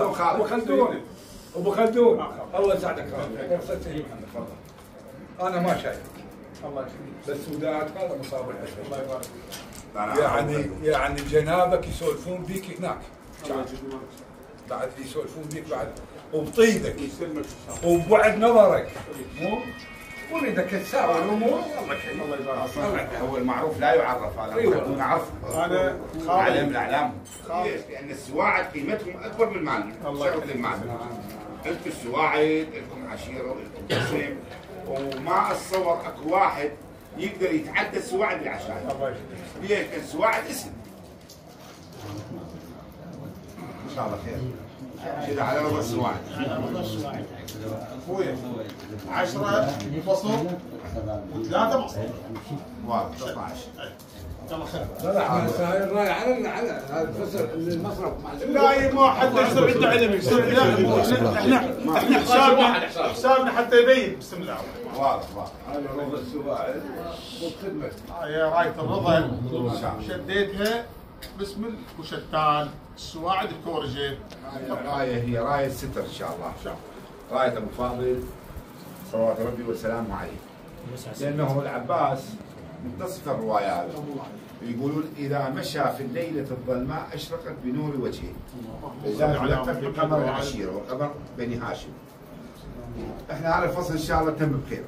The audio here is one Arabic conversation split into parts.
ابو خلدون ابو خلدون الله يسعدك انا ما شايف الله يخليك بس وداعك هذا مصاب العشره الله يبارك يعني جنابك يسولفون بيك هناك بعد يسولفون بيك بعد وبطيدك وببعد نظرك مو ولدك تساوي الامور الله يبارك هو المعروف لا يعرف هذا خلدون عرفه هذا علم الاعلام لان السواعد قيمتهم اكبر من المال شغل المال انتم السواعد لكم عشيره ولكم قسم وما اتصور اكو واحد يقدر يتعدى السواعد بالعشائر ليش؟ السواعد اسم ان شاء الله خير كذا على رضا السواعد اخويا 10 فصل و3 مصر واضح 13 يلا خير لا الراي على الفصل المصرف لا ما حد يصير عنده علم يصير احنا حسابنا حتى يبين بسم الله واضح على رضا السواعد بالخدمه هي رايه الرضا شديتها باسم وشتان السواعد الكورجي الرايه هي رايه ستر ان شاء الله رايه ابو فاضل صلوات ربي وسلامه عليه لانه العباس متصف الروايات يقولون اذا مشى في الليله الظلماء اشرقت بنور وجهه لذلك بقمر العشيره وقمر بني هاشم. احنا هذا الفصل ان شاء الله تم بخير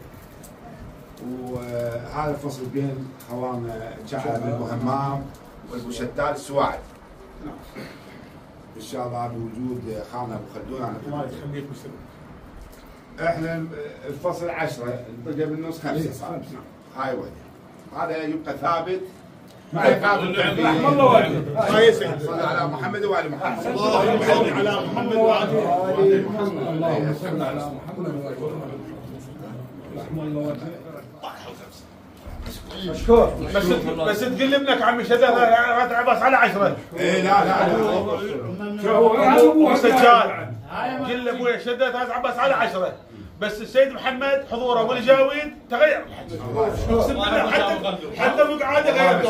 وهذا الفصل بين خوانا جعل بن همام والمشتال السواعد ان شاء الله بوجود خانا ابو خلدون. الله يخليك مسلم. احنا الفصل 10 البقى بالنص 5 صار هاي وحده هذا يبقى ثابت مع ثابت رحم الله والده صلى على محمد وعلى محمد اللهم صل على محمد وعلى محمد اللهم صل على محمد وعلى رحم الله والده مشكور بس تقول لابنك عمي شداد هات عباس على 10 اي لا ابو سجاد قل لابويا شداد هات عباس على 10 بس السيد محمد حضوره والجاويد تغير اقسم بالله حتى مقعده غيرته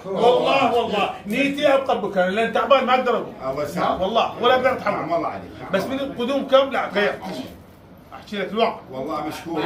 والله نيتي ابقى بكره لان تعبان ما اقدر اقوم والله ولا اقدر اتحمل والله عليك بس من القدوم كم لا غير احكي لك الواقع والله مشكور